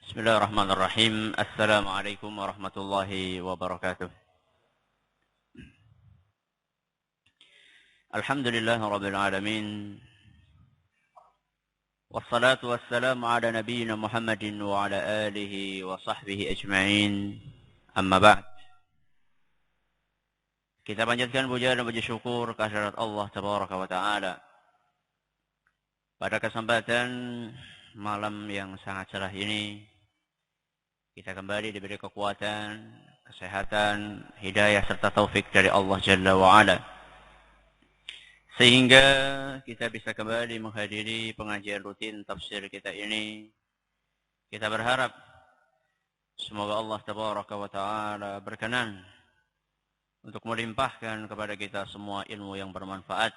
Bismillahirrahmanirrahim. Assalamualaikum warahmatullahi wabarakatuh. Alhamdulillah rabbil alamin. Wassalatu wassalamu ala nabiyyina Muhammadin wa ala alihi wa sahbihi ajma'in. Amma ba'd. Kita panjatkan puja dan puji syukur kehadirat Allah tabaraka wa taala. Pada kesempatan malam yang sangat cerah ini, kita kembali diberi kekuatan, kesehatan, hidayah serta taufik dari Allah Jalla wa'ala. Sehingga kita bisa kembali menghadiri pengajian rutin tafsir kita ini. Kita berharap semoga Allah Tabaraka wa Ta'ala berkenan untuk melimpahkan kepada kita semua ilmu yang bermanfaat,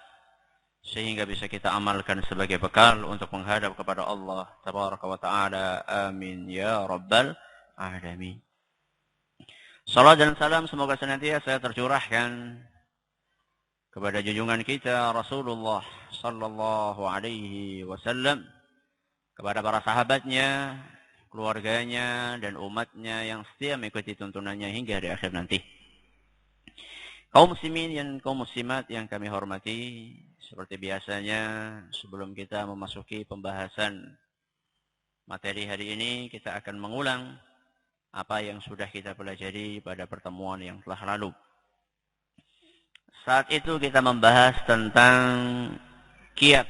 sehingga bisa kita amalkan sebagai bekal untuk menghadap kepada Allah Tabaraka wa Ta'ala. Amin ya Rabbal Alamin. Salam dan salam semoga senantiasa tercurahkan kepada junjungan kita Rasulullah sallallahu alaihi wasallam, kepada para sahabatnya, keluarganya dan umatnya yang setia mengikuti tuntunannya hingga di akhir nanti. Kaum muslimin dan kaum muslimat yang kami hormati, seperti biasanya sebelum kita memasuki pembahasan materi hari ini, kita akan mengulang apa yang sudah kita pelajari pada pertemuan yang telah lalu. Saat itu kita membahas tentang kiat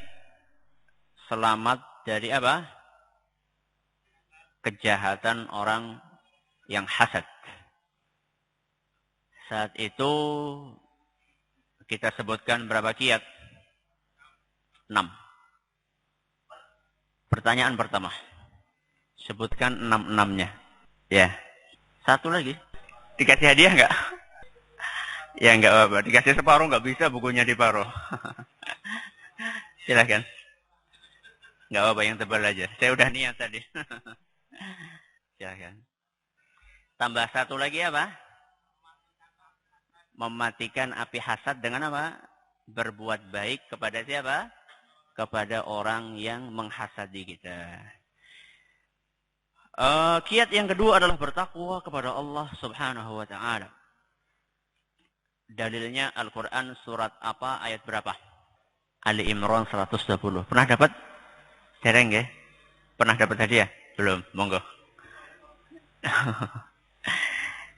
selamat dari apa? Kejahatan orang yang hasad. Saat itu kita sebutkan berapa kiat? 6. Pertanyaan pertama. Sebutkan 6-6-nya. Ya. Satu lagi. Dikasih hadiah enggak? Ya enggak apa-apa. Dikasih separuh enggak bisa, bukunya diparuh. Silakan. Enggak apa-apa, yang tebal aja. Saya udah niat tadi. Silakan. Tambah satu lagi apa? Mematikan api hasad dengan apa? Berbuat baik kepada siapa? Kepada orang yang menghasadi kita. Kiat yang kedua adalah bertakwa kepada Allah Subhanahu wa Ta'ala. Dalilnya Al-Quran surat apa, ayat berapa? Ali Imran 120. Pernah dapat? Dereng ya? Pernah dapat hadiah? Belum, monggo.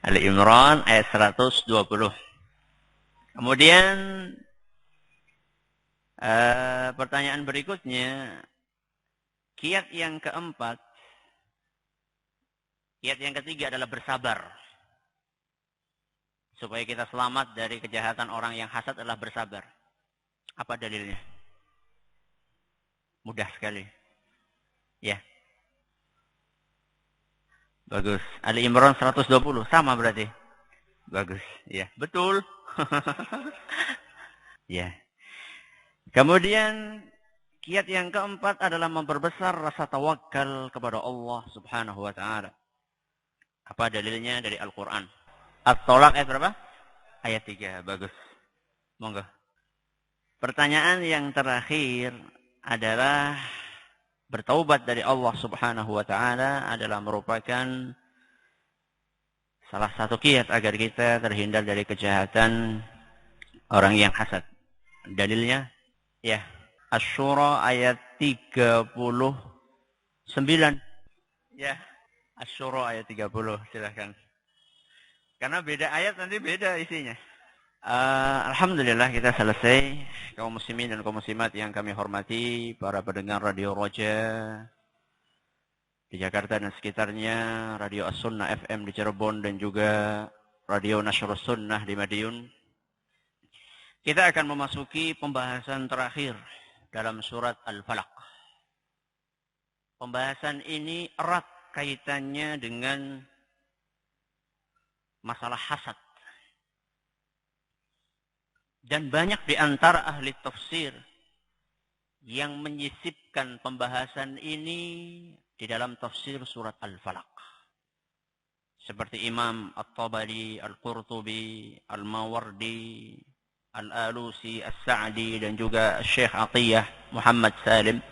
Ali Imran ayat 120. Kemudian pertanyaan berikutnya, kiat yang keempat. Kiat yang ketiga adalah bersabar. Supaya kita selamat dari kejahatan orang yang hasad adalah bersabar. Apa dalilnya? Mudah sekali. Ya. Bagus. Ali Imran 120. Sama berarti. Bagus. Ya. Betul. Ya. Kemudian kiat yang keempat adalah memperbesar rasa tawakal kepada Allah Subhanahu wa Ta'ala. Apa dalilnya? Dari Al-Quran. At-Tolak ayat berapa? Ayat 3. Bagus. Monggo. Pertanyaan yang terakhir adalah bertaubat dari Allah Subhanahu wa Ta'ala adalah merupakan salah satu kiat agar kita terhindar dari kejahatan orang yang hasad. Dalilnya? Ya. Asy-Syura ayat 39. Ya. Asy-Syura ayat 30. Silakan. Karena beda ayat nanti beda isinya. Alhamdulillah kita selesai. Kaum muslimin dan kaum muslimat yang kami hormati, para pendengar Radio Roja di Jakarta dan sekitarnya, Radio As-Sunnah FM di Cirebon, dan juga Radio Nasrus Sunnah di Madiun. Kita akan memasuki pembahasan terakhir dalam surat Al-Falaq. Pembahasan ini erat kaitannya dengan masalah hasad. Dan banyak di antara ahli tafsir yang menyisipkan pembahasan ini di dalam tafsir surat Al-Falaq. Seperti Imam At-Tabari, Al-Qurtubi, Al-Mawardi, Al-Alusi, As-Sa'di, dan juga Syekh Atiyah Muhammad Salim.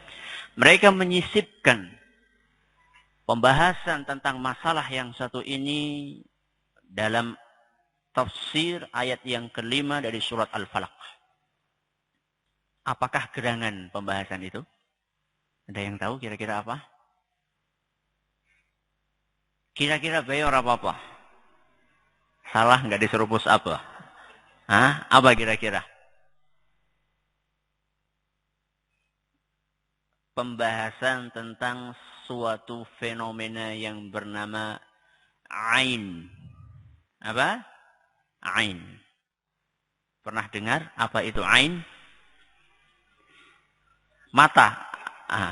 Mereka menyisipkan Pembahasan tentang masalah yang satu ini dalam tafsir ayat yang kelima dari surat Al-Falaq. Apakah gerangan pembahasan itu? Ada yang tahu kira-kira apa? Kira-kira bayor apa? Salah nggak diserupus apa? Hah? Apa kira-kira? Pembahasan tentang suatu fenomena yang bernama Ain. Apa? Ain. Pernah dengar apa itu Ain? Mata.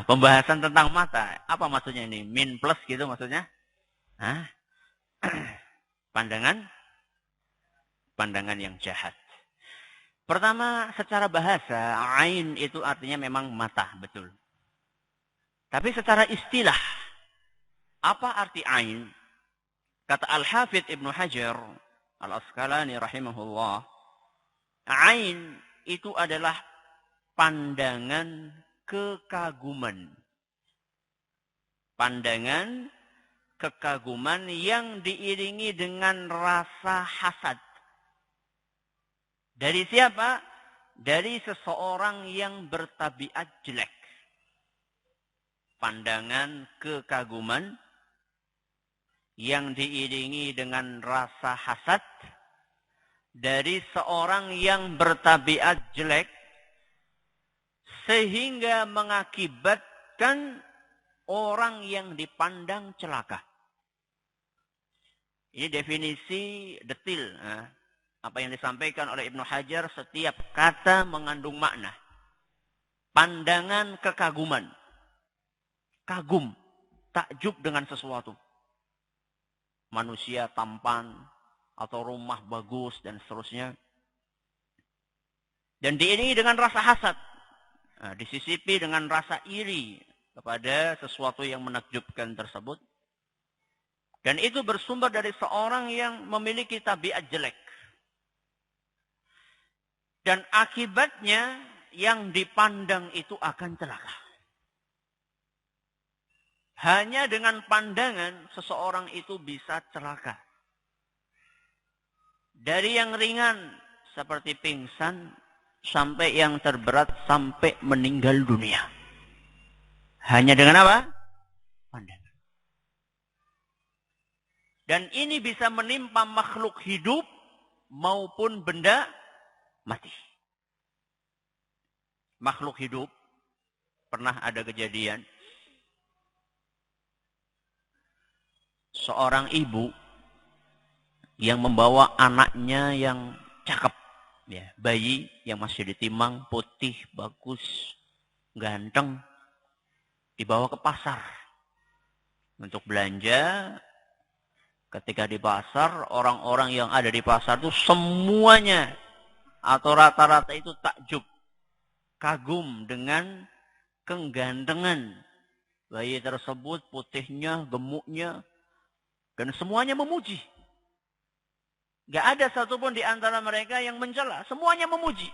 Pembahasan tentang mata. Apa maksudnya ini? Min plus gitu maksudnya? Pandangan yang jahat. Pertama, secara bahasa, Ain itu artinya memang mata, betul. Tapi secara istilah, apa arti Ain? Kata Al-Hafidh Ibnu Hajar Al-Asqalani rahimahullah, Ain itu adalah pandangan kekaguman. Pandangan kekaguman yang diiringi dengan rasa hasad. Dari siapa? Dari seseorang yang bertabiat jelek. Pandangan kekaguman yang diiringi dengan rasa hasad dari seorang yang bertabiat jelek sehingga mengakibatkan orang yang dipandang celaka. Ini definisi detil. Apa yang disampaikan oleh Ibnu Hajar, setiap kata mengandung makna. Pandangan kekaguman. Kagum, takjub dengan sesuatu. Manusia tampan, atau rumah bagus, dan seterusnya. Dan diiringi dengan rasa hasad. Disisipi dengan rasa iri kepada sesuatu yang menakjubkan tersebut. Dan itu bersumber dari seorang yang memiliki tabiat jelek. Dan akibatnya yang dipandang itu akan celaka. Hanya dengan pandangan seseorang itu bisa celaka. Dari yang ringan seperti pingsan sampai yang terberat sampai meninggal dunia. Hanya dengan apa? Pandangan. Dan ini bisa menimpa makhluk hidup maupun benda mati. Makhluk hidup, pernah ada kejadian seorang ibu yang membawa anaknya yang cakep, bayi yang masih ditimang, putih, bagus, ganteng, dibawa ke pasar untuk belanja. Ketika di pasar, orang-orang yang ada di pasar itu semuanya atau rata-rata itu takjub, kagum dengan kegantengan bayi tersebut, putihnya, gemuknya, dan semuanya memuji. Gak ada satupun di antara mereka yang mencela. Semuanya memuji.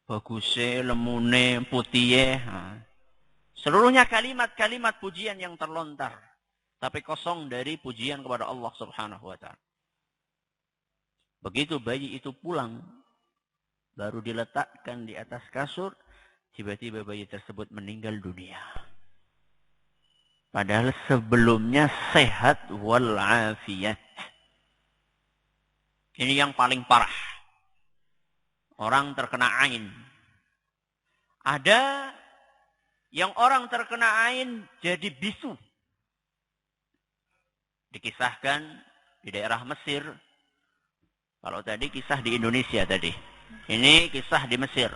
Bagusnya, lemune, putihnya. Seluruhnya kalimat-kalimat pujian yang terlontar. Tapi kosong dari pujian kepada Allah subhanahu wa ta'ala. Begitu bayi itu pulang, baru diletakkan di atas kasur, tiba-tiba bayi tersebut meninggal dunia. Padahal sebelumnya sehat walafiat. Ini yang paling parah. Orang terkena ain. Ada yang orang terkena ain jadi bisu. Dikisahkan di daerah Mesir. Kalau tadi kisah di Indonesia tadi. Ini kisah di Mesir.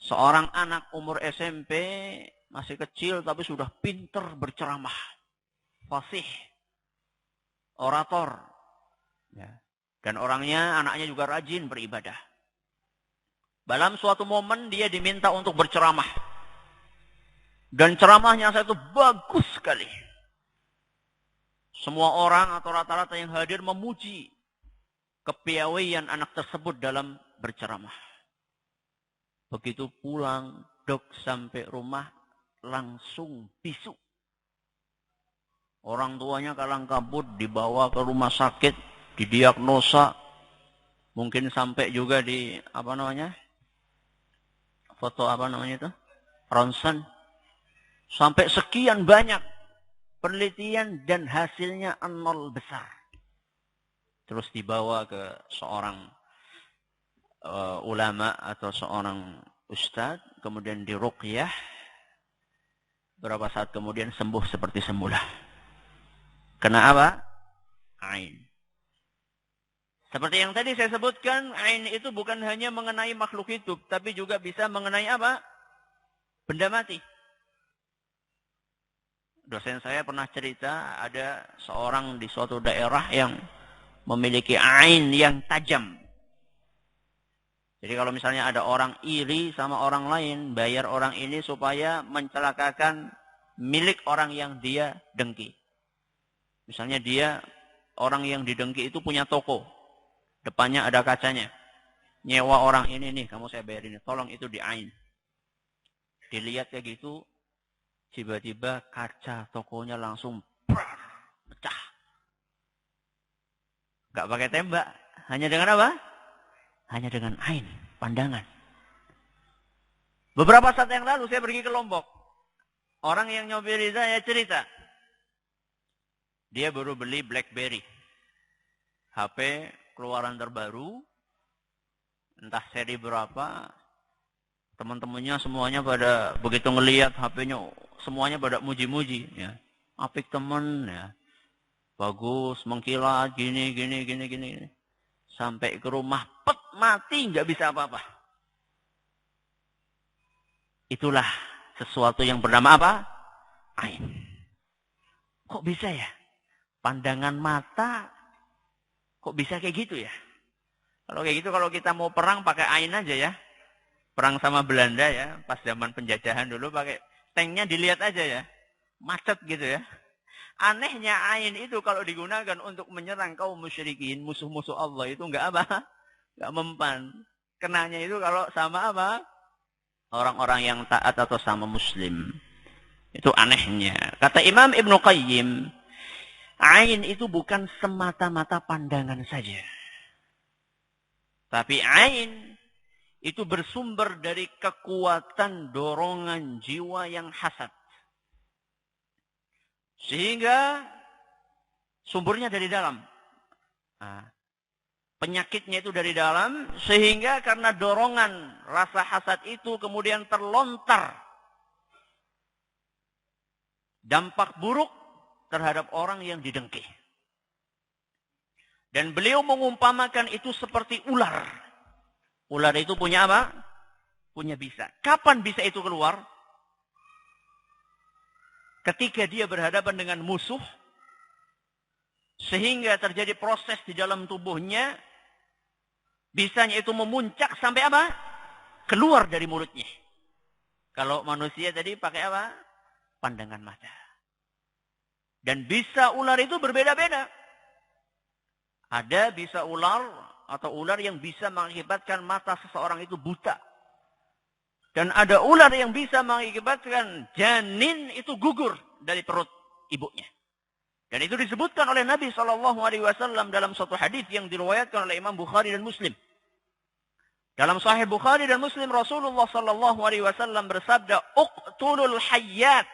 Seorang anak umur SMP, masih kecil tapi sudah pinter berceramah. Fasih. Orator. Dan anaknya juga rajin beribadah. Dalam suatu momen dia diminta untuk berceramah. Dan ceramahnya itu bagus sekali. Semua orang atau rata-rata yang hadir memuji kepiawaian anak tersebut dalam berceramah. Begitu pulang, dok sampai rumah langsung bisu. Orang tuanya kalang kabut, dibawa ke rumah sakit, didiagnosa, mungkin sampai juga di foto itu, ronsen, sampai sekian banyak penelitian dan hasilnya nol besar. Terus dibawa ke seorang ulama atau seorang ustadz, kemudian diruqyah, berapa saat kemudian sembuh seperti semula. Kena apa? Ain. Seperti yang tadi saya sebutkan, ain itu bukan hanya mengenai makhluk hidup, tapi juga bisa mengenai apa? Benda mati. Dosen saya pernah cerita, ada seorang di suatu daerah yang memiliki ain yang tajam. Jadi kalau misalnya ada orang iri sama orang lain, bayar orang ini supaya mencelakakan milik orang yang dia dengki. Misalnya orang yang didengki itu punya toko. Depannya ada kacanya. Nyewa orang ini nih, kamu saya bayarin. Tolong itu di ain. Dilihat kayak gitu, tiba-tiba kaca tokonya langsung pecah. Gak pakai tembak. Hanya dengan apa? Hanya dengan ain, pandangan. Beberapa saat yang lalu saya pergi ke Lombok. Orang yang nyopiri saya cerita. Dia baru beli BlackBerry. HP keluaran terbaru, entah seri berapa, teman-temannya semuanya pada begitu ngelihat HP-nya, semuanya pada muji-muji, ya. Apik teman, ya. Bagus, mengkilat, gini. Sampai ke rumah, mati, nggak bisa apa-apa. Itulah sesuatu yang bernama apa? Ain. Kok bisa ya? Pandangan mata kok bisa kayak gitu ya? Kalau kayak gitu, kalau kita mau perang pakai ain aja ya. Perang sama Belanda ya, pas zaman penjajahan dulu pakai tanknya dilihat aja ya. Macet gitu ya. Anehnya ain itu kalau digunakan untuk menyerang kaum musyrikin, musuh-musuh Allah itu enggak apa? Enggak mempan. Kenanya itu kalau sama apa? Orang-orang yang taat atau sama muslim. Itu anehnya. Kata Imam Ibnu Qayyim, ain itu bukan semata-mata pandangan saja. Tapi ain itu bersumber dari kekuatan dorongan jiwa yang hasad. Sehingga sumbernya dari dalam. Penyakitnya itu dari dalam. Sehingga karena dorongan rasa hasad itu kemudian terlontar dampak buruk terhadap orang yang didengki. Dan beliau mengumpamakan itu seperti ular. Ular itu punya apa? Punya bisa. Kapan bisa itu keluar? Ketika dia berhadapan dengan musuh, sehingga terjadi proses di dalam tubuhnya, bisanya itu memuncak sampai apa? Keluar dari mulutnya. Kalau manusia tadi pakai apa? Pandangan mata. Dan bisa ular itu berbeda-beda. Ada bisa ular atau ular yang bisa mengakibatkan mata seseorang itu buta. Dan ada ular yang bisa mengakibatkan janin itu gugur dari perut ibunya. Dan itu disebutkan oleh Nabi SAW dalam suatu hadis yang diriwayatkan oleh Imam Bukhari dan Muslim. Dalam Sahih Bukhari dan Muslim, Rasulullah SAW bersabda, "Uqtulul hayyat."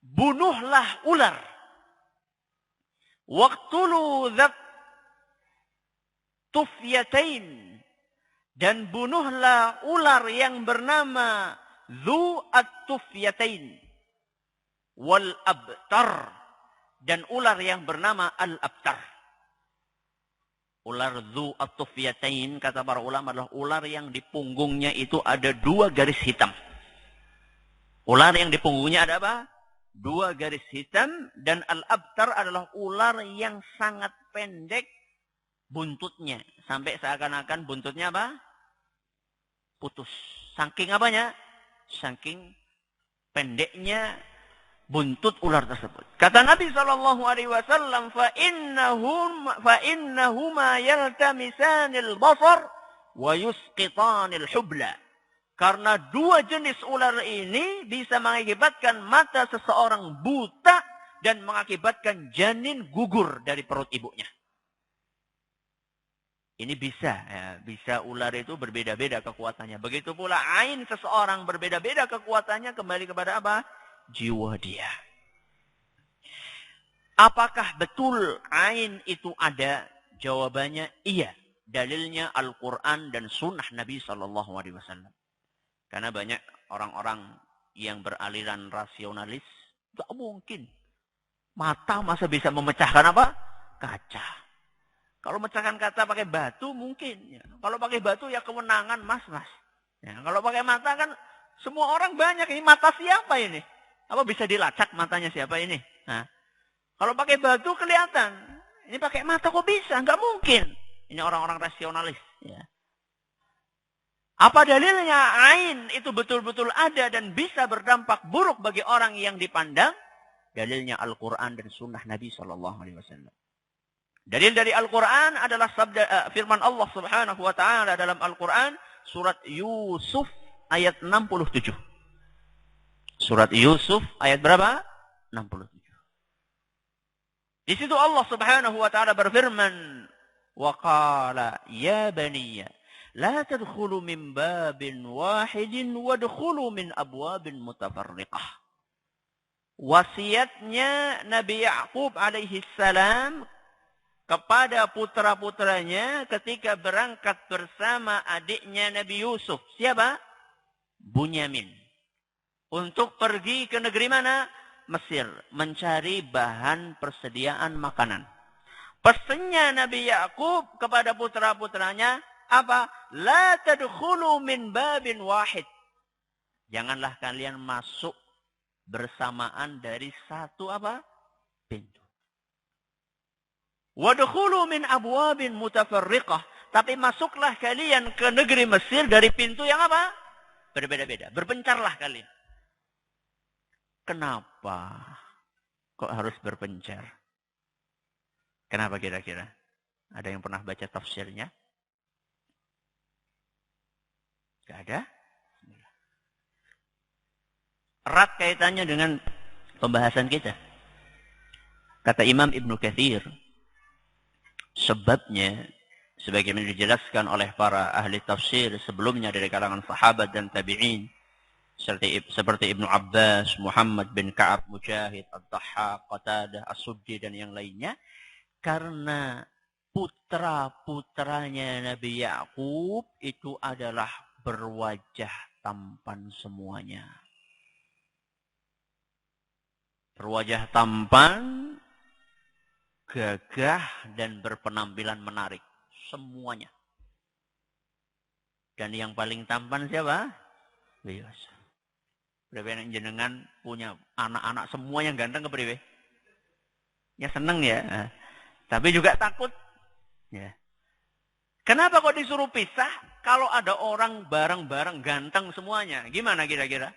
Bunuhlah ular. Waqtulu dzat tufyatain. Dan bunuhlah ular yang bernama dzu at-tufyatain. Wal abtar. Dan ular yang bernama al-abtar. Ular dzu at-tufyatain, kata para ulama, adalah ular yang di punggungnya itu ada 2 garis hitam. Ular yang di punggungnya ada apa? 2 garis hitam. Dan al-abtar adalah ular yang sangat pendek buntutnya. Sampai seakan-akan buntutnya apa? Putus. Saking apanya? Saking pendeknya buntut ular tersebut. Kata Nabi SAW, فَإِنَّهُمَا يَلْتَمِسَانِ الْبَصَرِ وَيُسْقِطَانِ الْحُبْلَ. Karena 2 jenis ular ini bisa mengakibatkan mata seseorang buta dan mengakibatkan janin gugur dari perut ibunya. Ini bisa, ya, bisa ular itu berbeda-beda kekuatannya. Begitu pula ain seseorang berbeda-beda kekuatannya, kembali kepada apa? Jiwa dia. Apakah betul ain itu ada? Jawabannya iya. Dalilnya Al-Quran dan Sunnah Nabi SAW. Karena banyak orang-orang yang beraliran rasionalis, gak mungkin. Mata masa bisa memecahkan apa? Kaca. Kalau memecahkan kaca pakai batu mungkin. Ya. Kalau pakai batu ya kewenangan mas. Ya. Kalau pakai mata kan semua orang banyak. Ini mata siapa ini? Apa bisa dilacak matanya siapa ini? Nah. Kalau pakai batu kelihatan. Ini pakai mata kok bisa? Nggak mungkin. Ini orang-orang rasionalis. Ya. Apa dalilnya? Ain itu betul-betul ada dan bisa berdampak buruk bagi orang yang dipandang. Dalilnya Al-Quran dan Sunnah Nabi SAW. Dalil dari Al-Quran adalah sabda firman Allah Subhanahu wa taala dalam Al-Quran surat Yusuf ayat 67. Surat Yusuf ayat berapa? 67. Di situ Allah Subhanahu wa taala berfirman, "Wa qala ya baniya la tadkhulu min babin wahidin wadkhulu min abwabin mutafarriqah." Wasiatnya Nabi Ya'qub alaihi salam kepada putra-putranya ketika berangkat bersama adiknya Nabi Yusuf. Siapa? Bunyamin. Untuk pergi ke negeri mana? Mesir. Mencari bahan persediaan makanan. Pesannya Nabi Ya'qub kepada putra-putranya apa? La tadkhulu min babin wahid. Janganlah kalian masuk bersamaan dari satu apa? Pintu. Wadkhulu min abwabin mutafarriqah. Tapi masuklah kalian ke negeri Mesir dari pintu yang apa? Berbeda-beda. Berpencarlah kalian. Kenapa kok harus berpencar? Kenapa kira-kira? Ada yang pernah baca tafsirnya? Gak ada? Erat kaitannya dengan pembahasan kita. Kata Imam Ibnu Katsir, sebabnya sebagaimana dijelaskan oleh para ahli tafsir sebelumnya dari kalangan sahabat dan tabi'in seperti Ibnu Abbas, Muhammad bin Ka'ab, Mujahid, Ad-Dhahhak, Qatadah, As-Suddi dan yang lainnya, karena putra-putranya Nabi Ya'qub itu adalah berwajah tampan semuanya. Berwajah tampan, gagah dan berpenampilan menarik. Semuanya. Dan yang paling tampan siapa? Yusuf. Berapa yang jenengan punya anak-anak semua yang ganteng ke priwe? Ya seneng ya. Tapi juga takut. Ya. Kenapa kok disuruh pisah? Kalau ada orang bareng-bareng ganteng semuanya. Gimana kira-kira?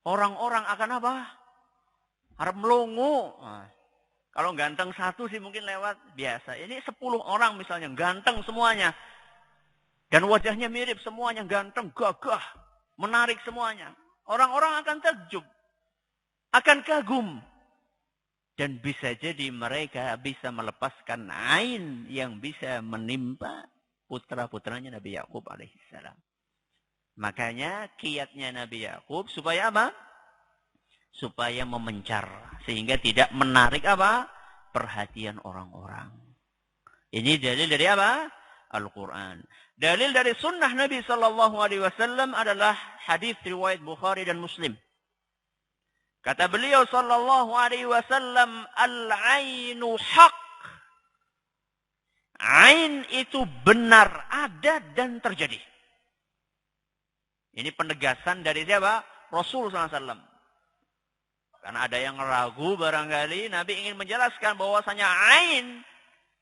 Orang-orang akan apa? Harap melongo. Nah. Kalau ganteng satu sih mungkin lewat biasa. Ini 10 orang misalnya, ganteng semuanya. Dan wajahnya mirip semuanya, ganteng, gagah, menarik semuanya. Orang-orang akan takjub, akan kagum. Dan bisa jadi mereka bisa melepaskan ain yang bisa menimpa putra-putranya Nabi Ya'qub alaihissalam. Makanya kiatnya Nabi Ya'qub supaya apa? Supaya memencar sehingga tidak menarik apa? Perhatian orang-orang. Ini dalil dari apa? Al-Quran. Dalil dari sunnah Nabi SAW adalah hadis riwayat Bukhari dan Muslim. Kata beliau SAW, al-ainu haq. Ain itu benar ada dan terjadi. Ini penegasan dari siapa? Rasul SAW. Karena ada yang ragu barangkali, Nabi ingin menjelaskan bahwasanya ain,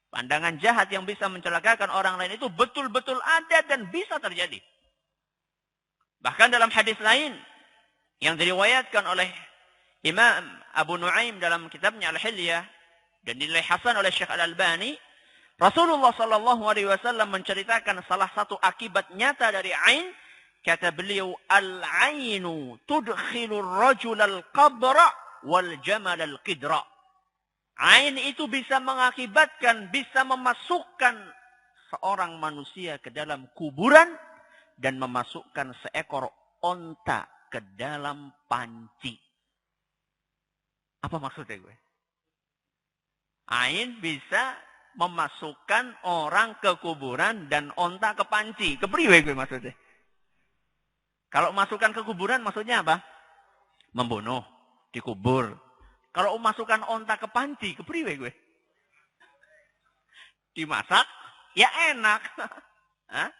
pandangan jahat yang bisa mencelakakan orang lain itu betul-betul ada dan bisa terjadi. Bahkan dalam hadis lain yang diriwayatkan oleh Imam Abu Nuaim dalam kitabnya Al-Hilyah dan dinilai hasan oleh Syekh Al-Albani, Rasulullah SAW menceritakan salah satu akibat nyata dari ain. Kata beliau, al-ainu tudkhilur rajul al-qabra wal jamal al-qidra. Ain itu bisa mengakibatkan, bisa memasukkan seorang manusia ke dalam kuburan dan memasukkan seekor onta ke dalam panci. Apa maksudnya gue? Ain bisa memasukkan orang ke kuburan dan onta ke panci. Kepriwe gue maksudnya? Kalau masukkan ke kuburan maksudnya apa? Membunuh, dikubur. Kalau masukkan onta ke panci, kepriwe gue? Dimasak, ya enak. Hah?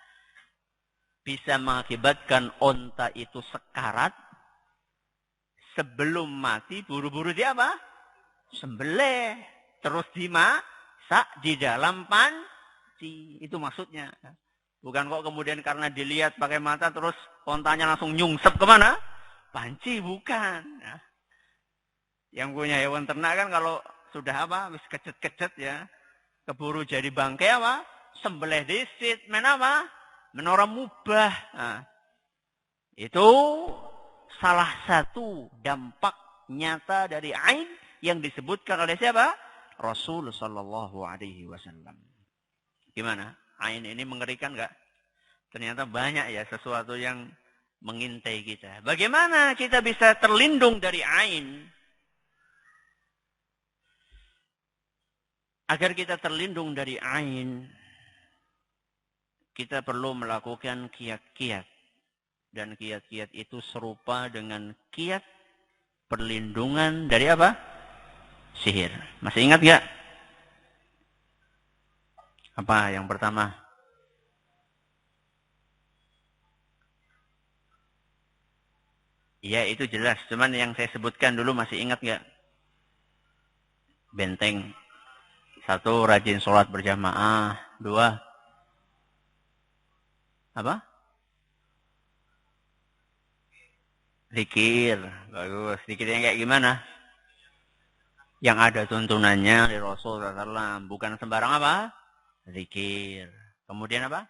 Bisa mengakibatkan onta itu sekarat. Sebelum mati, buru-buru dia apa? Sembelih. Terus dimasak di dalam panci. Itu maksudnya. Bukan kok kemudian karena dilihat pakai mata, terus ontanya langsung nyungsep kemana? Panci, bukan. Yang punya hewan ternak kan kalau sudah apa, wis kecet-kecet ya, keburu jadi bangkai apa, sembelih disit, men apa, menora mubah. Nah, itu salah satu dampak nyata dari ain yang disebutkan oleh siapa? Rasul Sallallahu Alaihi Wasallam. Gimana? Ain ini mengerikan nggak? Ternyata banyak ya sesuatu yang mengintai kita. Bagaimana kita bisa terlindung dari ain? Agar kita terlindung dari ain, kita perlu melakukan kiat-kiat. Dan kiat-kiat itu serupa dengan kiat perlindungan dari apa? Sihir. Masih ingat nggak? Apa yang pertama? Ya itu jelas. Cuman yang saya sebutkan dulu masih ingat nggak? Benteng. 1, rajin sholat berjamaah. 2, apa? Zikir. Bagus. Zikirnya kayak gimana? Yang ada tuntunannya dari Rasul SAW. Bukan sembarang apa? Zikir. Kemudian apa?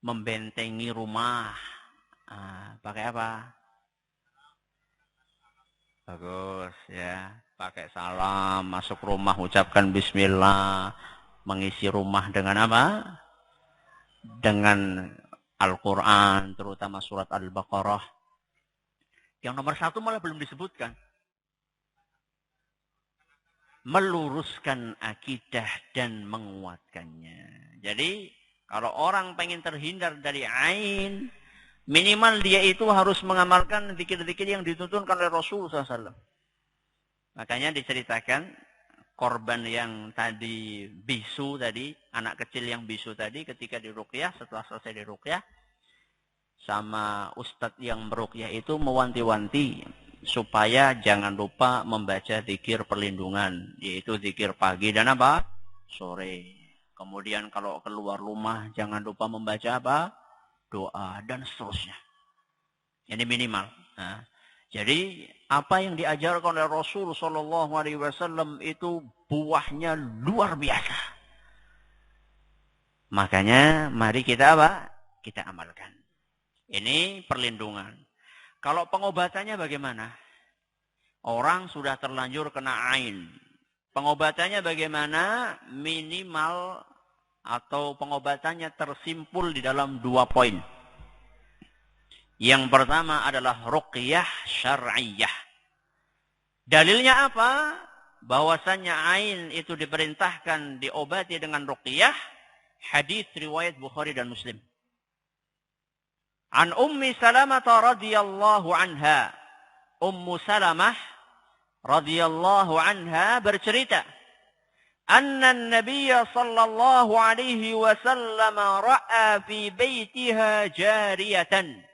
Membentengi rumah. Pakai apa? Bagus ya. Pakai salam, masuk rumah ucapkan bismillah, mengisi rumah dengan apa? Dengan Al-Quran, terutama surat Al-Baqarah. Yang nomor 1 malah belum disebutkan. Meluruskan akidah dan menguatkannya. Jadi, kalau orang pengen terhindar dari ain, minimal dia itu harus mengamalkan zikir-zikir yang dituntunkan oleh Rasulullah SAW. Makanya diceritakan korban yang tadi bisu tadi, anak kecil yang bisu tadi ketika diruqyah, setelah selesai diruqyah, sama ustadz yang meruqyah itu mewanti-wanti supaya jangan lupa membaca zikir perlindungan, yaitu zikir pagi dan apa? Sore. Kemudian kalau keluar rumah jangan lupa membaca apa? Doa dan seterusnya. Ini minimal. Nah, jadi apa yang diajarkan oleh Rasul Sallallahu Alaihi Wasallam itu buahnya luar biasa. Makanya mari kita apa? Kita amalkan. Ini perlindungan. Kalau pengobatannya bagaimana? Orang sudah terlanjur kena ain. Pengobatannya bagaimana? Minimal atau pengobatannya tersimpul di dalam 2 poin. Yang pertama adalah ruqyah syar'iyah. Dalilnya apa? Bahwasannya ain itu diperintahkan diobati dengan ruqyah. Hadis riwayat Bukhari dan Muslim. An Ummi Salamah radhiyallahu anha. Ummu Salamah radhiyallahu anha bercerita, anna an-nabiy sallallahu alaihi wasallam ra'a fi baitiha jariyatan.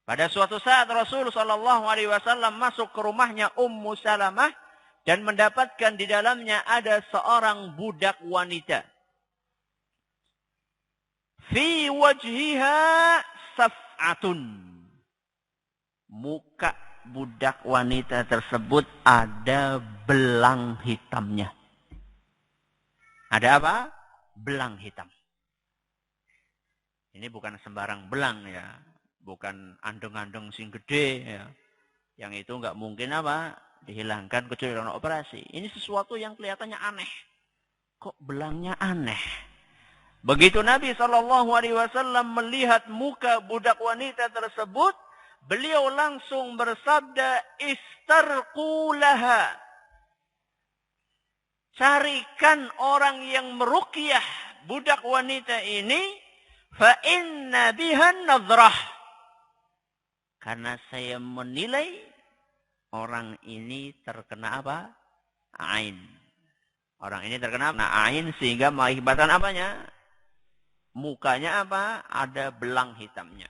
Pada suatu saat Rasul sallallahu alaihi wasallam masuk ke rumahnya Ummu Salamah dan mendapatkan di dalamnya ada seorang budak wanita. Fi wajhiha saf'atun. Muka budak wanita tersebut ada belang hitamnya. Ada apa? Belang hitam. Ini bukan sembarang belang ya. Bukan andeng-andeng sing gede ya. Yang itu nggak mungkin apa? Dihilangkan kecuali dengan operasi. Ini sesuatu yang kelihatannya aneh. Kok belangnya aneh? Begitu Nabi SAW melihat muka budak wanita tersebut, beliau langsung bersabda, istarqu laha. Carikan orang yang meruqyah budak wanita ini, fa inna biha nadrah. Karena saya menilai orang ini terkena apa? Ain. Orang ini terkena ain sehingga mengakibatkan apanya? Mukanya apa? Ada belang hitamnya.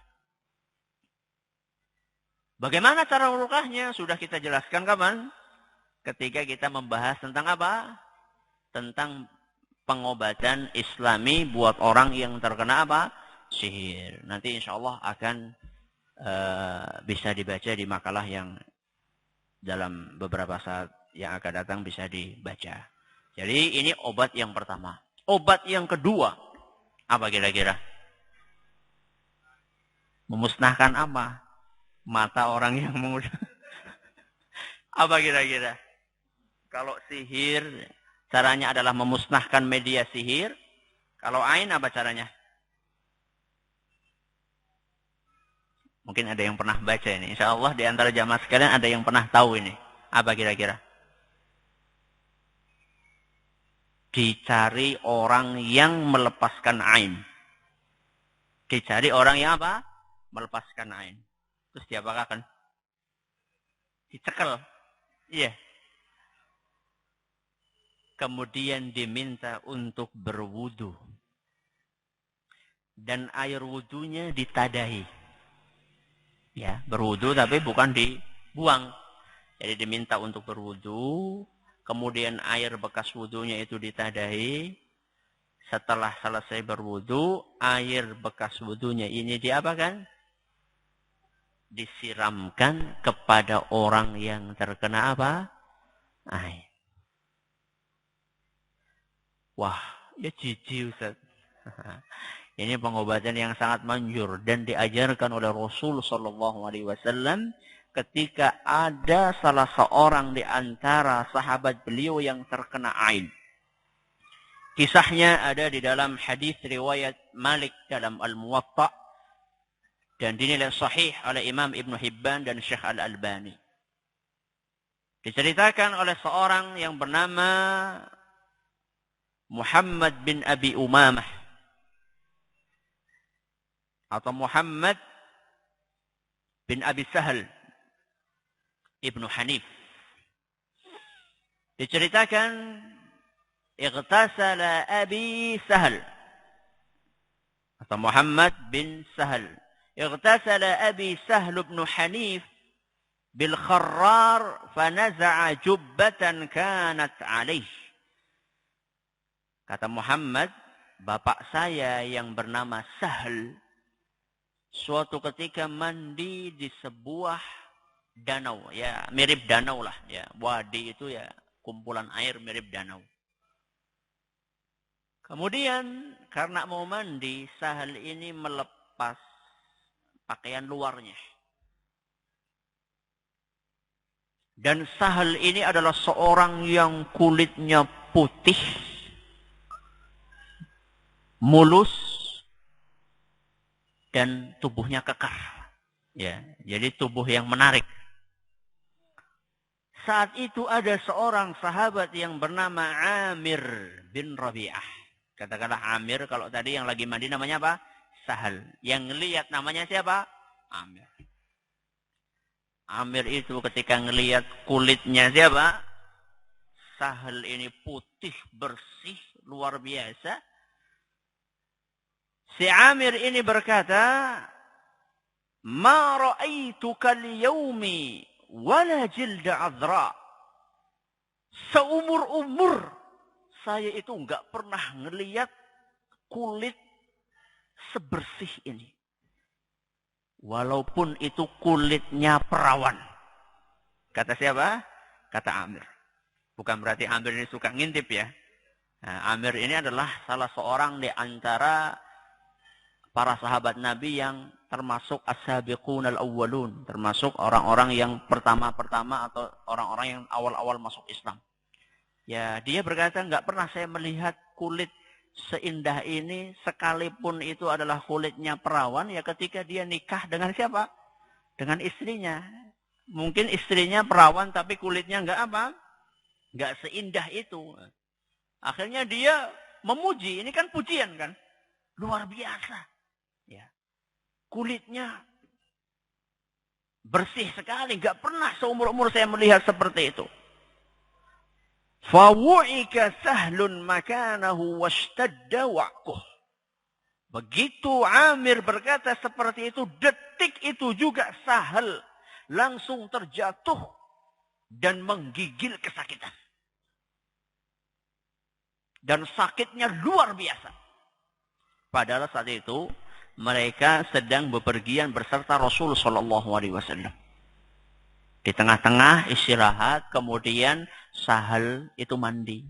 Bagaimana cara meruqyahnya? Sudah kita jelaskan kapan? Ketika kita membahas tentang apa? Tentang pengobatan Islami buat orang yang terkena apa? Sihir. Nanti insya Allah akan bisa dibaca di makalah yang dalam beberapa saat yang akan datang bisa dibaca. Jadi ini obat yang pertama. Obat yang kedua, apa kira-kira? Memusnahkan apa? Mata orang yang apa kira-kira? Kalau sihir, caranya adalah memusnahkan media sihir. Kalau ain, apa caranya? Mungkin ada yang pernah baca ini. Insya Allah di antara jamaah sekalian ada yang pernah tahu ini. Apa kira-kira? Dicari orang yang melepaskan ain. Dicari orang yang apa? Melepaskan ain. Terus diapakan? Dicekel. Iya. Kemudian diminta untuk berwudu. Dan air wudunya ditadahi. Ya, berwudu tapi bukan dibuang. Jadi diminta untuk berwudu. Kemudian air bekas wudunya itu ditadahi. Setelah selesai berwudu, air bekas wudunya ini diapakan? Disiramkan kepada orang yang terkena apa? Air. Wah, ya jijik Ustaz. Ini pengobatan yang sangat manjur dan diajarkan oleh Rasul SAW ketika ada salah seorang di antara sahabat beliau yang terkena ain. Kisahnya ada di dalam hadis riwayat Malik dalam Al-Muwatta dan dinilai sahih oleh Imam Ibn Hibban dan Syekh Al-Albani. Diceritakan oleh seorang yang bernama Muhammad bin Abi Umamah atau Muhammad bin Abi Sahal Ibnu Hanif. Diceritakan ightasala Abi Sahal atau Muhammad bin Sahal. Ightasala Abi Sahal ibn Hanif bil kharrar fanaza'a jubbatan kanat alaih. Kata Muhammad, bapak saya yang bernama Sahal suatu ketika mandi di sebuah danau, ya mirip danau lah, ya wadi itu ya kumpulan air mirip danau. Kemudian karena mau mandi, Sahal ini melepas pakaian luarnya. Dan Sahal ini adalah seorang yang kulitnya putih, mulus, dan tubuhnya kekar. Ya, jadi tubuh yang menarik. Saat itu ada seorang sahabat yang bernama Amir bin Rabi'ah. Katakanlah Amir, kalau tadi yang lagi mandi namanya apa? Sahal. Yang ngelihat namanya siapa? Amir. Amir itu ketika ngelihat kulitnya siapa? Sahal ini putih, bersih, luar biasa. Si Amir ini berkata, "Ma ra'aituka al-yawmi wala jilda adra." Seumur-umur saya itu enggak pernah ngelihat kulit sebersih ini. Walaupun itu kulitnya perawan. Kata siapa? Kata Amir. Bukan berarti Amir ini suka ngintip ya. Nah, Amir ini adalah salah seorang di antara para sahabat Nabi yang termasuk as-sabiqunal awwalun, termasuk orang-orang yang pertama-pertama atau orang-orang yang awal-awal masuk Islam. Ya, dia berkata, nggak pernah saya melihat kulit seindah ini, sekalipun itu adalah kulitnya perawan, ya ketika dia nikah dengan siapa? Dengan istrinya. Mungkin istrinya perawan, tapi kulitnya nggak apa? Nggak seindah itu. Akhirnya dia memuji, ini kan pujian kan? Luar biasa. Ya. Kulitnya bersih sekali. Nggak pernah seumur-umur saya melihat seperti itu. Fawu'ika sahlun makanahu washtadda wa'kuh. Begitu Amir berkata seperti itu, detik itu juga Sahal langsung terjatuh dan menggigil kesakitan. Dan sakitnya luar biasa. Padahal saat itu mereka sedang bepergian berserta Rasul sallallahu alaihi wasallam. Di tengah-tengah istirahat, kemudian Sahal itu mandi.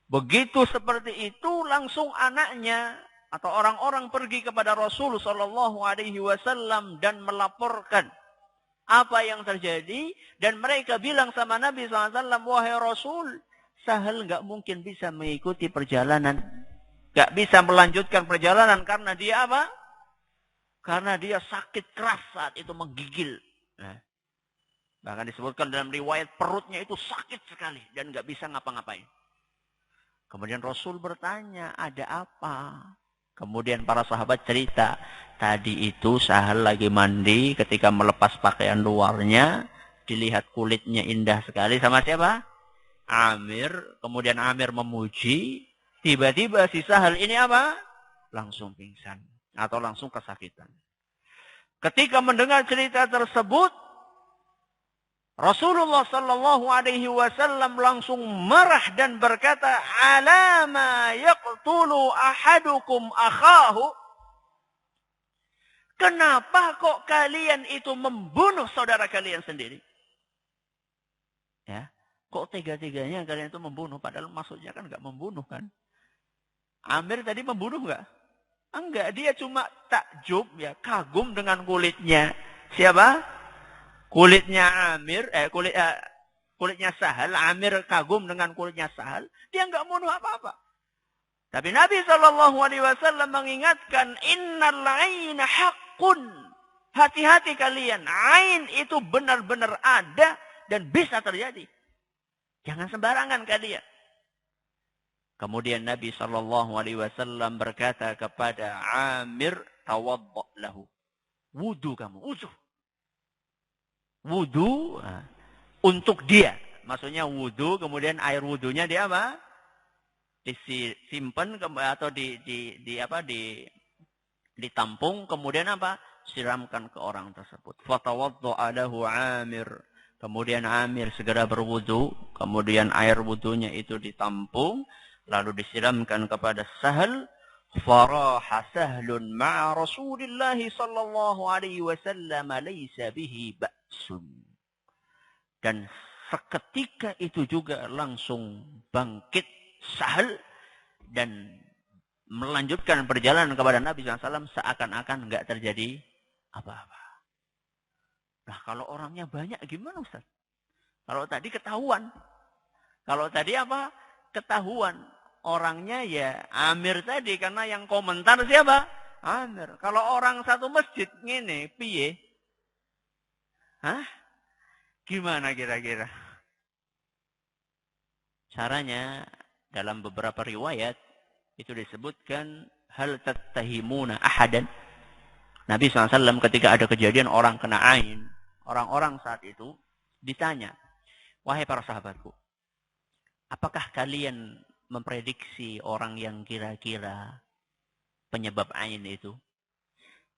Begitu seperti itu langsung anaknya atau orang-orang pergi kepada Rasul sallallahu alaihi wasallam dan melaporkan apa yang terjadi, dan mereka bilang sama Nabi sallallahu alaihi wasallam, wahai Rasul, Sahal nggak mungkin bisa mengikuti perjalanan, nggak bisa melanjutkan perjalanan karena dia apa? Karena dia sakit keras saat itu menggigil. Nah, bahkan disebutkan dalam riwayat perutnya itu sakit sekali dan nggak bisa ngapa-ngapain. Kemudian Rasul bertanya, ada apa? Kemudian para sahabat cerita, tadi itu Sahal lagi mandi, ketika melepas pakaian luarnya, dilihat kulitnya indah sekali sama siapa? Amir. Kemudian Amir memuji, tiba-tiba si Sahal ini apa? Langsung pingsan atau langsung kesakitan. Ketika mendengar cerita tersebut, Rasulullah sallallahu alaihi wasallam langsung marah dan berkata, "Alama yaqtulu ahadukum akhahu?" Kenapa kok kalian itu membunuh saudara kalian sendiri? Ya, kok tega-teganya kalian itu membunuh, padahal maksudnya kan enggak membunuh kan? Amir tadi membunuh enggak? Enggak, dia cuma takjub ya, kagum dengan kulitnya. Siapa? Kulitnya Amir, kulitnya Sahal, Amir kagum dengan kulitnya Sahal, dia enggak bunuh apa-apa. Tapi Nabi SAW mengingatkan, innal aina haqqun. Hati-hati kalian, ain itu benar-benar ada dan bisa terjadi. Jangan sembarangan kalian. Kemudian Nabi SAW berkata kepada Amir, tawadda lahu. Wudu kamu, wudu. Wudu untuk dia. Maksudnya wudu, kemudian air wudunya dia apa? Disimpan atau ditampung, kemudian apa? Siramkan ke orang tersebut. Fatawadda'a lahu Amir. Kemudian Amir segera berwudu, kemudian air wudunya itu ditampung, lalu disiramkan kepada Sahal. Faraha Sahlun ma'a Rasulillah sallallahu alaihi wasallam laysa bihi ba'sun. Dan seketika itu juga langsung bangkit Sahal dan melanjutkan perjalanan kepada Nabi SAW seakan-akan enggak terjadi apa-apa. Nah, kalau orangnya banyak gimana Ustaz? Kalau tadi ketahuan. Kalau tadi apa? Ketahuan. Orangnya ya Amir tadi, karena yang komentar siapa? Amir. Kalau orang satu masjid ngene, piye? Hah? Gimana kira-kira? Caranya dalam beberapa riwayat itu disebutkan hal tattahimuna ahadan. Nabi SAW ketika ada kejadian orang kena ain, orang-orang saat itu ditanya, wahai para sahabatku, apakah kalian memprediksi orang yang kira-kira penyebab ain itu?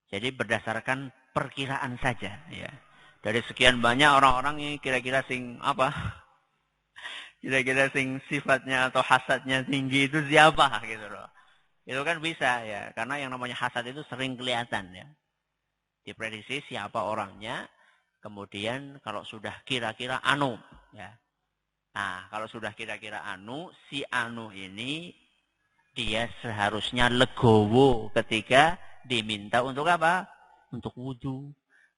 Jadi berdasarkan perkiraan saja ya. Dari sekian banyak orang-orang yang kira-kira sing apa? Kira-kira sing sifatnya atau hasadnya tinggi itu siapa gitu loh. Itu kan bisa ya, karena yang namanya hasad itu sering kelihatan ya. Diprediksi siapa orangnya, kemudian kalau sudah kira-kira anu ya. Nah, kalau sudah kira-kira anu, si anu ini dia seharusnya legowo ketika diminta untuk apa? untuk wudu.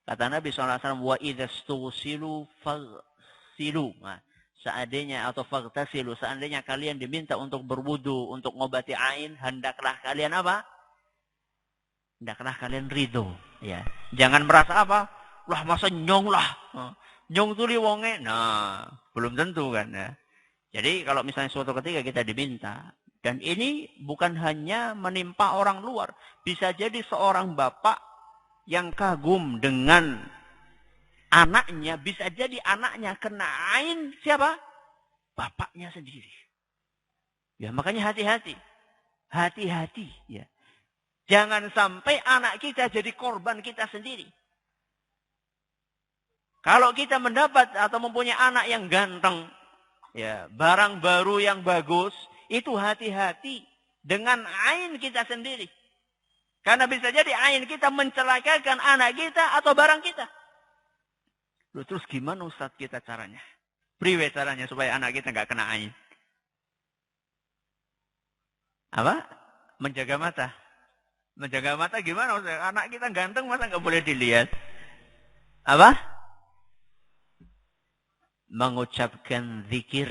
Kata Nabi SAW, wa idzastughsilu faghsilu. Nah, seandainya atau faghtasilu, seandainya kalian diminta untuk berwudu, untuk ngobati ain, hendaklah kalian apa? Hendaklah kalian ridho. Ya. Jangan merasa apa? Lah masa nyong lah. Nyong tuli wonge. Nah, belum tentu kan. Ya. Jadi kalau misalnya suatu ketika kita diminta, dan ini bukan hanya menimpa orang luar. Bisa jadi seorang bapak yang kagum dengan anaknya, bisa jadi anaknya kena ain siapa? Bapaknya sendiri. Ya makanya hati-hati. Hati-hati. Ya. Jangan sampai anak kita jadi korban kita sendiri. Kalau kita mendapat atau mempunyai anak yang ganteng, ya, barang baru yang bagus, itu hati-hati dengan ain kita sendiri. Karena bisa jadi ain kita mencelakakan anak kita atau barang kita. Loh, terus gimana Ustaz kita caranya? Priwe caranya supaya anak kita nggak kena ain? Apa? Menjaga mata. Menjaga mata gimana Ustaz? Anak kita ganteng masa nggak boleh dilihat? Apa? Mengucapkan zikir,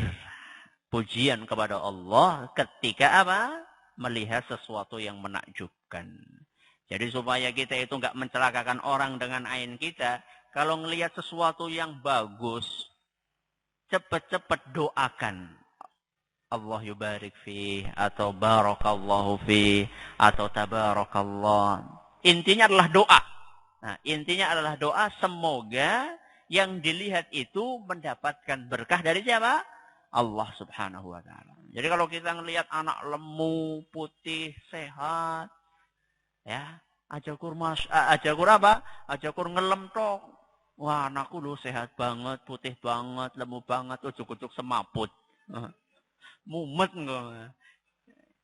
pujian kepada Allah ketika apa? Melihat sesuatu yang menakjubkan. Jadi supaya kita itu nggak mencelakakan orang dengan ain kita, kalau ngelihat sesuatu yang bagus, cepat-cepat doakan. Allah yubarik fi, atau barakallahu fi, atau tabarakallah. Intinya adalah doa. Nah, intinya adalah doa semoga yang dilihat itu mendapatkan berkah dari siapa? Allah Subhanahu wa taala. Jadi kalau kita ngelihat anak lemu, putih, sehat, ya, ajakur apa? Ajakur ngelem tok. Wah, anakku lu sehat banget, putih banget, lemu banget, ujuk-ujuk semaput. Mumet enggak.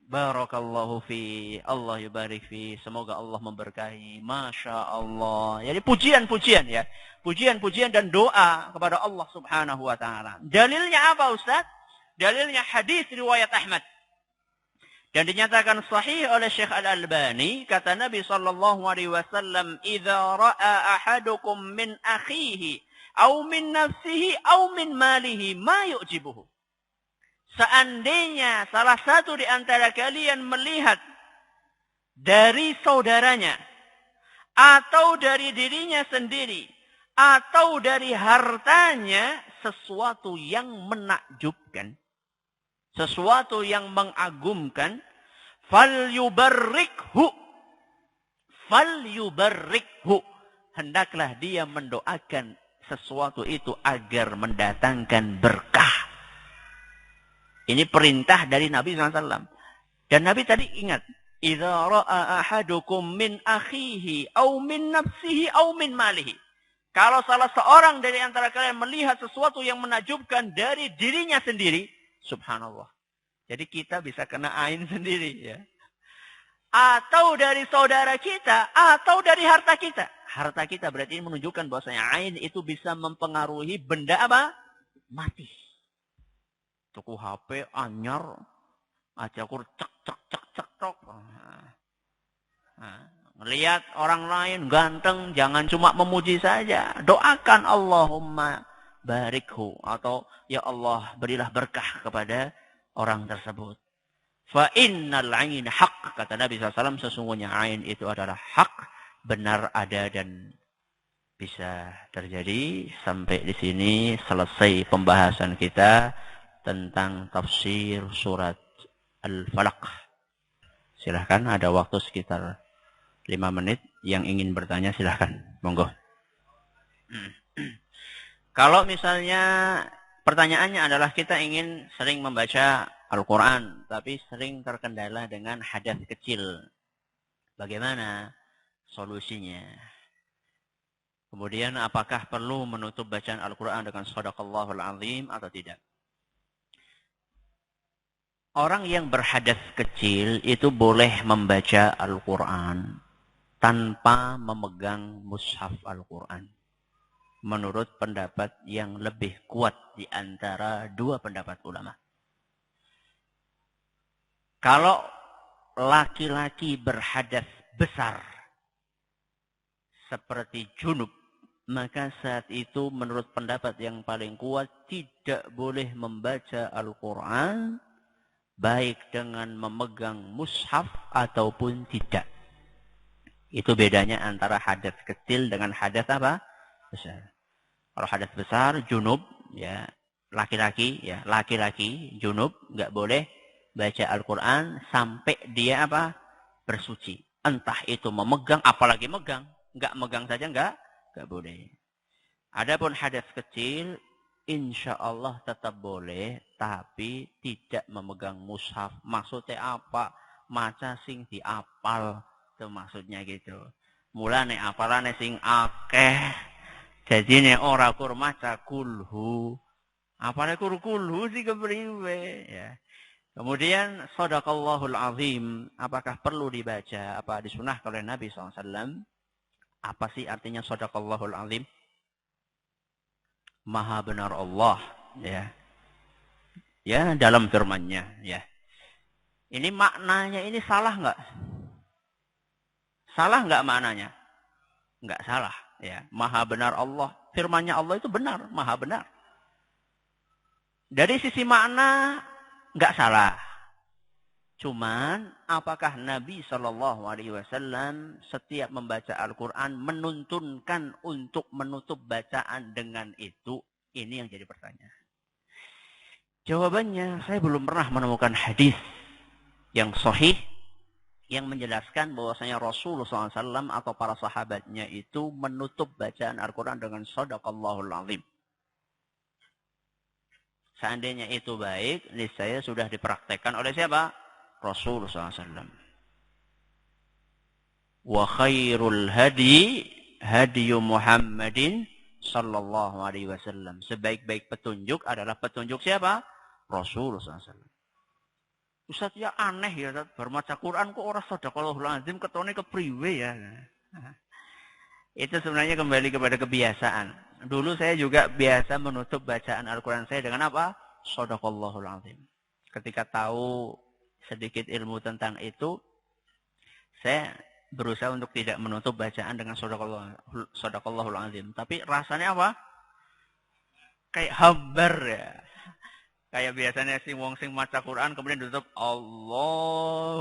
Barakallahu fi, Allah yubarik fi, semoga Allah memberkahi. Masya Allah. Jadi pujian-pujian ya. Pujian-pujian dan doa kepada Allah Subhanahu wa taala. Dalilnya apa Ustaz? Dalilnya hadis riwayat Ahmad. Dan dinyatakan sahih oleh Syekh Al-Albani, kata Nabi sallallahu alaihi wasallam, "Idza ra'a ahadukum min akhihi aw min nafsihi aw min malihi ma yu'jibuhu." Seandainya salah satu di antara kalian melihat dari saudaranya, atau dari dirinya sendiri, atau dari hartanya, sesuatu yang menakjubkan, sesuatu yang mengagumkan, falyubarrikhu, falyubarrikhu, hendaklah dia mendoakan sesuatu itu agar mendatangkan berkah. Ini perintah dari Nabi SAW. Dan Nabi tadi ingat, "Idza ra'a ahadukum min akhihi aw min nafsihi aw min malihi." Kalau salah seorang dari antara kalian melihat sesuatu yang menakjubkan dari dirinya sendiri, subhanallah. Jadi kita bisa kena ain sendiri ya. Atau dari saudara kita, atau dari harta kita. Harta kita berarti ini menunjukkan bahwasanya ain itu bisa mempengaruhi benda apa? Mati. Tuku HP anyar, ajakur cek cek cek cek cek. Melihat orang lain ganteng, jangan cuma memuji saja. Doakan Allahumma barikhu, atau ya Allah berilah berkah kepada orang tersebut. Fa innal ain haq, kata Nabi SAW, sesungguhnya ain itu adalah hak, benar ada dan bisa terjadi. Sampai di sini selesai pembahasan kita tentang tafsir surat Al-Falaq. Silahkan, ada waktu sekitar 5 menit. Yang ingin bertanya silahkan, monggo. Kalau misalnya pertanyaannya adalah kita ingin sering membaca Al-Quran, tapi sering terkendala dengan hadas kecil. Bagaimana solusinya? Kemudian apakah perlu menutup bacaan Al-Quran dengan Shadaqallahul Azim atau tidak? Orang yang berhadas kecil itu boleh membaca Al-Quran tanpa memegang mushaf Al-Quran. Menurut pendapat yang lebih kuat di antara dua pendapat ulama. Kalau laki-laki berhadas besar, seperti junub, maka saat itu menurut pendapat yang paling kuat tidak boleh membaca Al-Quran baik dengan memegang mushaf ataupun tidak. Itu bedanya antara hadas kecil dengan hadas apa? Besar. Kalau hadas besar, junub, ya laki-laki, junub nggak boleh baca Al-Quran sampai dia apa? Bersuci. Entah itu memegang, apalagi megang, nggak megang saja nggak boleh. Adapun hadas kecil, insya Allah tetap boleh, tapi tidak memegang mushaf. Maksudnya apa? Maca sing diapal, itu maksudnya gitu. Mulane apalane sing akeh. Jadi ini ora kur maca kulhu. Apalagi kulhu sih kepriwe ya. Kemudian Shadaqallahul Azim, apakah perlu dibaca? Apa disunahkan oleh Nabi SAW? Apa sih artinya Shadaqallahul Azim? Maha benar Allah, ya. Ya, dalam firman-Nya, ya. Ini maknanya ini salah nggak? Salah nggak maknanya? Nggak salah, ya. Maha benar Allah, firman-Nya Allah itu benar, maha benar. Dari sisi makna nggak salah. Cuman apakah Nabi SAW setiap membaca Al-Quran menuntunkan untuk menutup bacaan dengan itu? Ini yang jadi pertanyaan. Jawabannya, saya belum pernah menemukan hadis yang sahih yang menjelaskan bahwasanya Rasulullah SAW atau para sahabatnya itu menutup bacaan Al-Quran dengan Shadaqallahul Azim. Seandainya itu baik, niscaya sudah dipraktekkan oleh siapa? Rasulullah SAW. Wa khairul hadi hadiyu Muhammadin sallallahu alaihi wasallam. Sebaik-baik petunjuk adalah petunjuk siapa? Rasulullah SAW. Ustaz ya aneh ya, bermaca Quran kok ora Shadaqallahul Azim ketone kepriwe ya. Itu sebenarnya kembali kepada kebiasaan. Dulu saya juga biasa menutup bacaan Al-Quran saya dengan apa? Shadaqallahul Azim. Ketika tahu sedikit ilmu tentang itu, saya berusaha untuk tidak menutup bacaan dengan Shadaqallahul Azim. Tapi rasanya apa? Kayak hambar ya. Kayak biasanya si wong sing maca Quran kemudian ditutup Allahumma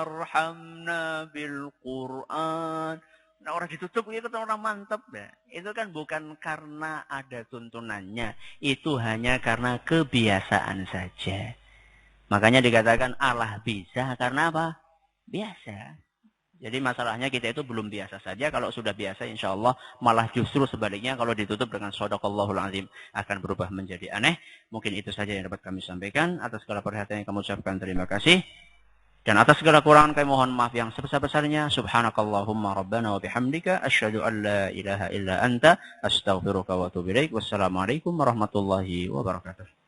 arhamna bil Quran. Nah, orang ditutup itu orang mantap ya. Itu kan bukan karena ada tuntunannya, itu hanya karena kebiasaan saja. Makanya dikatakan Allah bisa karena apa? Biasa. Jadi masalahnya kita itu belum biasa saja. Kalau sudah biasa insya Allah malah justru sebaliknya kalau ditutup dengan Shadaqallahul Azim akan berubah menjadi aneh. Mungkin itu saja yang dapat kami sampaikan. Atas segala perhatian yang kami ucapkan terima kasih. Dan atas segala kurangan kami mohon maaf yang sebesar-besarnya. Subhanakallahumma rabbana wa bihamdika asyhadu an la ilaha illa anta astaghfiruka wa atubu ilaik. Wassalamualaikum warahmatullahi wabarakatuh.